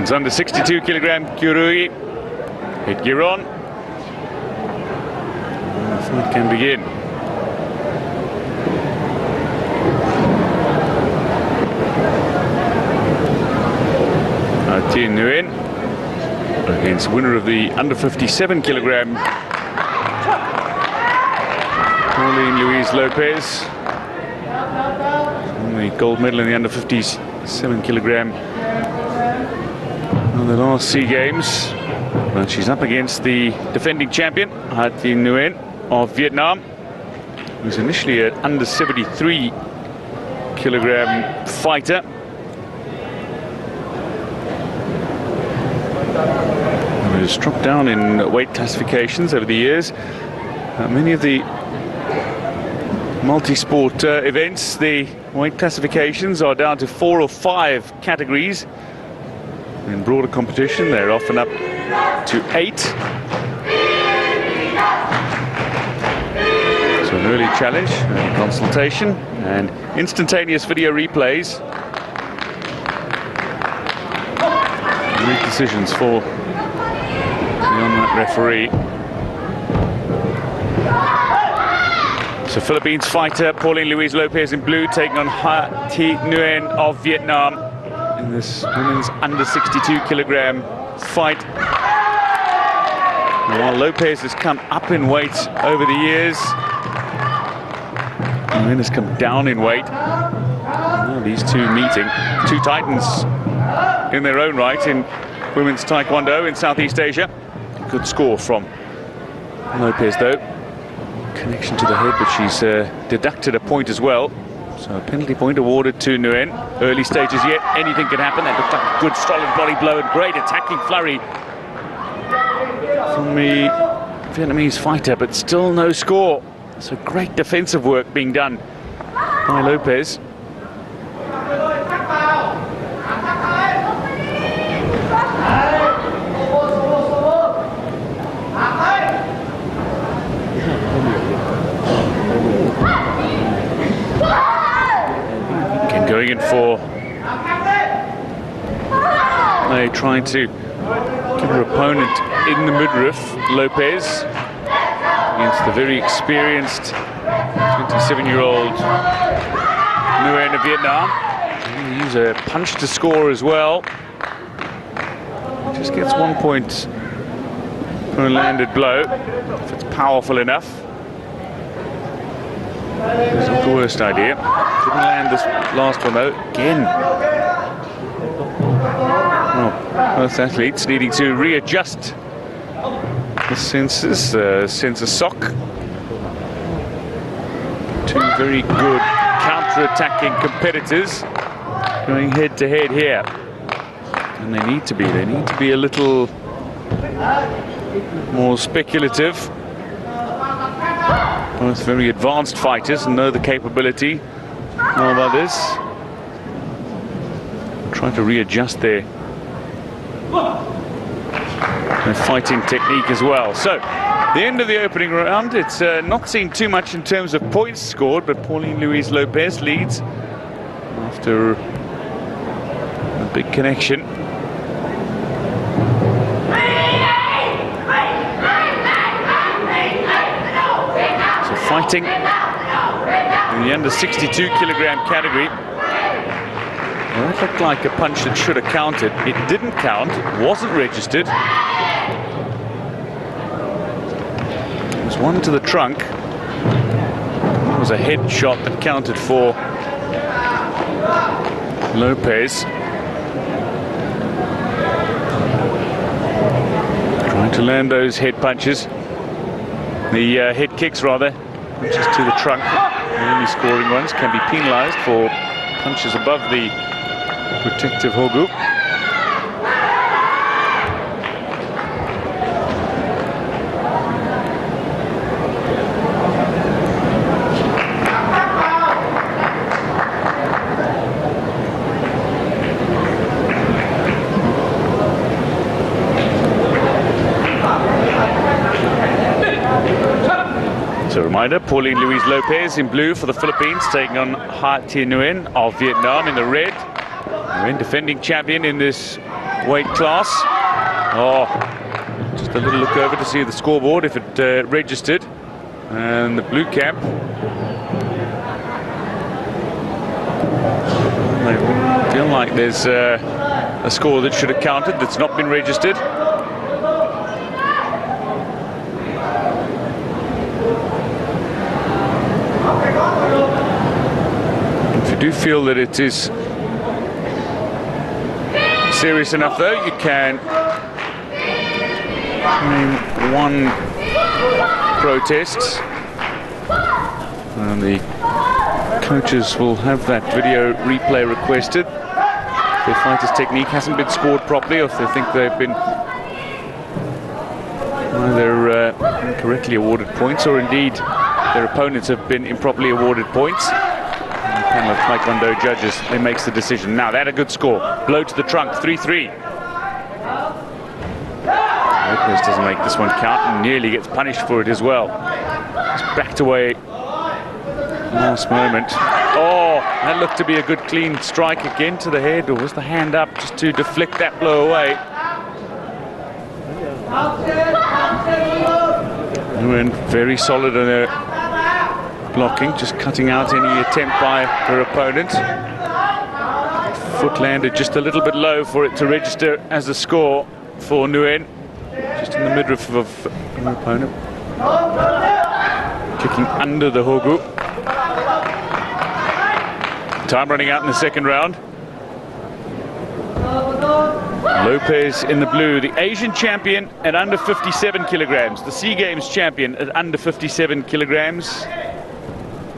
Women's under 62 kilogram Kyurui. Headgear on. And the fight can begin. Nguyen against winner of the under 57 kilogram Pauline Louise Popez. The gold medal in the under 57 kilogram on the last SEA Games. Well, she's up against the defending champion Nguyen of Vietnam, who's initially an under 73 kilogram fighter. Has dropped down in weight classifications over the years. Many of the multi-sport events, the weight classifications are down to 4 or 5 categories. In broader competition, they're often up to 8. So an early challenge, early consultation, and instantaneous video replays. Great decisions for on that referee. So Philippines fighter Pauline Louise Popez in blue taking on Nguyen of Vietnam in this women's under 62 kilogram fight. While Popez has come up in weight over the years, Nguyen has come down in weight. Now these two meeting, two titans in their own right in women's Taekwondo in Southeast Asia. Good score from Popez though. Connection to the head, but she's deducted a point as well. So a penalty point awarded to Nguyen. Early stages yet, anything can happen. That looked like a good solid body blow and great attacking flurry from the Vietnamese fighter, but still no score. So great defensive work being done by Popez. Going in for trying to get her opponent in the midriff, Popez, against the very experienced 27-year-old Nguyen of Vietnam. They use a punch to score as well. Just gets 1 point for a landed blow, if it's powerful enough. It's not the worst idea. Didn't land this last one though. Again. Well, both athletes needing to readjust the senses, sensor sock. Two very good counter-attacking competitors going head to head here. And they need to be a little more speculative. Both very advanced fighters and know the capability of others. Trying to readjust their fighting technique as well. So, the end of the opening round. It's not seen too much in terms of points scored, but Pauline Louise Popez leads after a big connection. Fighting in the under 62 kilogram category. Well, that looked like a punch that should have counted. It didn't count, it wasn't registered. It was one to the trunk. It was a head shot that counted for Popez. Trying to land those head punches. The head kicks rather. Punches to the trunk, the only scoring ones, can be penalised for punches above the protective hogu. Reminder, Pauline Louise Popez in blue for the Philippines, taking on Nguyen of Vietnam in the red. Nguyen, defending champion in this weight class. Oh, just a little look over to see the scoreboard if it registered. And the blue cap, they feel like there's a score that should have counted that's not been registered. If you do feel that it is serious enough, though, you can name one protest, and the coaches will have that video replay requested. If their fighter's technique hasn't been scored properly, or if they think they've been either incorrectly awarded points, or indeed their opponents have been improperly awarded points. And the panel of Taekwondo judges then makes the decision. Now that a good score. Blow to the trunk, 3-3. Popez doesn't make this one count and nearly gets punished for it as well. He's backed away last moment. Oh, that looked to be a good clean strike again to the head, or was the hand up just to deflect that blow away? Nguyen very solid on their blocking, just cutting out any attempt by their opponent. Foot landed just a little bit low for it to register as a score for Nguyen. Just in the midriff of their opponent. Kicking under the hogu. Time running out in the second round. Popez in the blue, the Asian champion at under 57 kilograms, the Seagames champion at under 57 kilograms.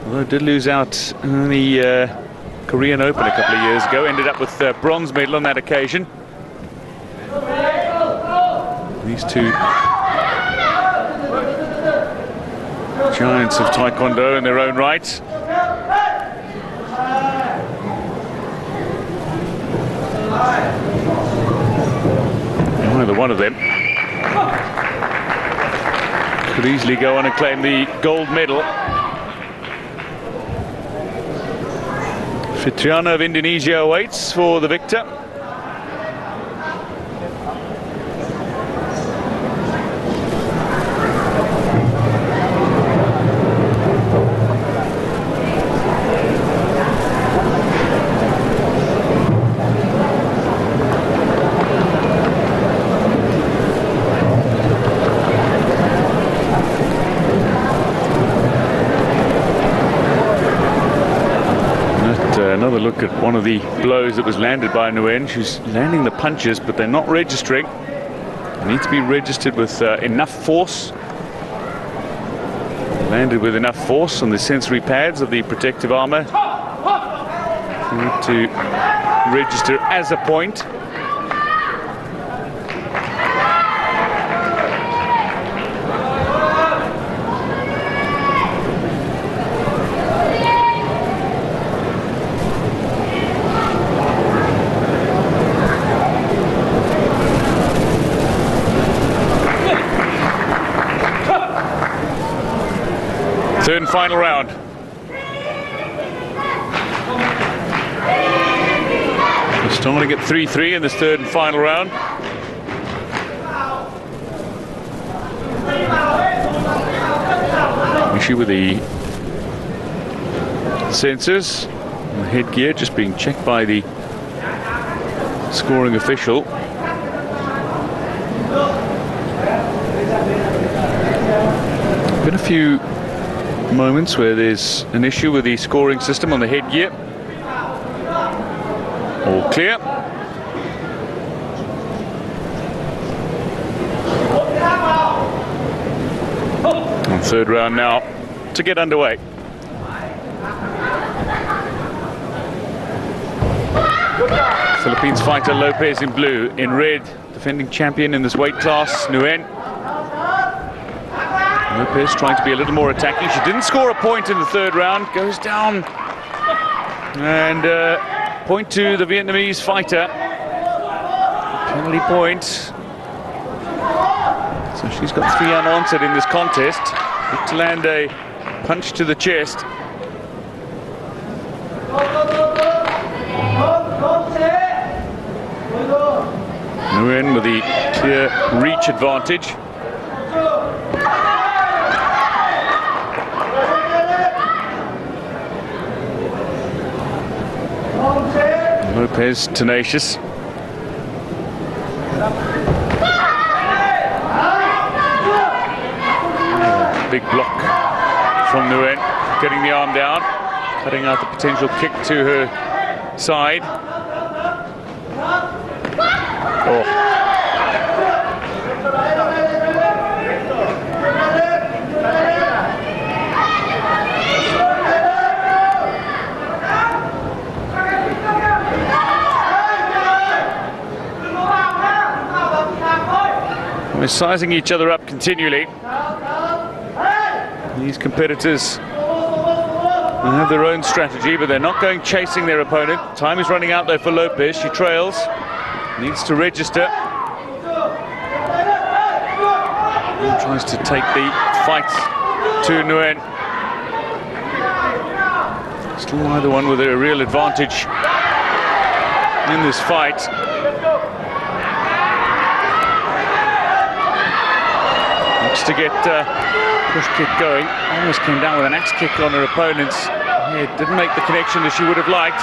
Although did lose out in the Korean Open a couple of years ago, ended up with a bronze medal on that occasion. These two giants of Taekwondo in their own right. Either one of them could easily go on and claim the gold medal. Fitriana of Indonesia awaits for the victor. Another look at one of the blows that was landed by Nguyen. She's landing the punches, but they're not registering. They need to be registered with enough force. Landed with enough force on the sensory pads of the protective armor. Need to register as a point. Third and final round. We're starting at 3-3 in this third and final round. Issue with the sensors and the headgear just being checked by the scoring official. Been a few moments where there's an issue with the scoring system on the headgear. All clear. And third round now to get underway. Philippines fighter Popez in blue, in red, defending champion in this weight class, Nguyen. Popez trying to be a little more attacking. She didn't score a point in the third round. Goes down. And point to the Vietnamese fighter. Penalty point. So she's got 3 unanswered in this contest. Looked to land a punch to the chest. Nguyen with the clear reach advantage. Popez tenacious. Big block from Nguyen, getting the arm down, cutting out the potential kick to her side. Oh. We're sizing each other up continually. These competitors have their own strategy, but they're not going chasing their opponent. Time is running out though for Lopez. She trails, needs to register. And tries to take the fight to Nguyen. Still either one with a real advantage in this fight. Looks to get push kick going. Almost came down with an axe kick on her opponent's head. Didn't make the connection as she would have liked.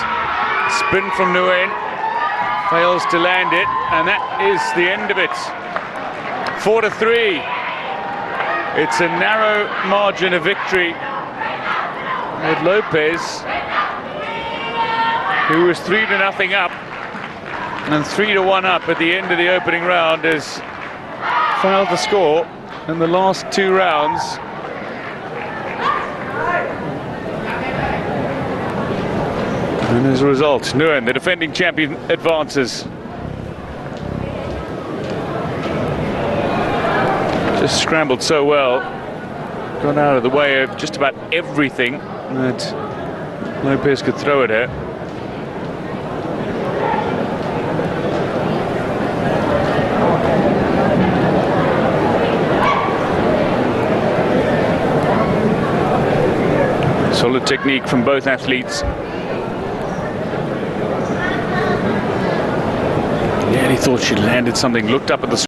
Spin from Nguyen. Fails to land it. And that is the end of it. 4-3. It's a narrow margin of victory with Lopez, who was 3-0 up and 3-1 up at the end of the opening round, has failed to score in the last 2 rounds. And as a result, Nguyen, the defending champion, advances. Just scrambled so well, got out of the way of just about everything that Lopez could throw at her. Solid technique from both athletes. Nearly thought she landed something, looked up at the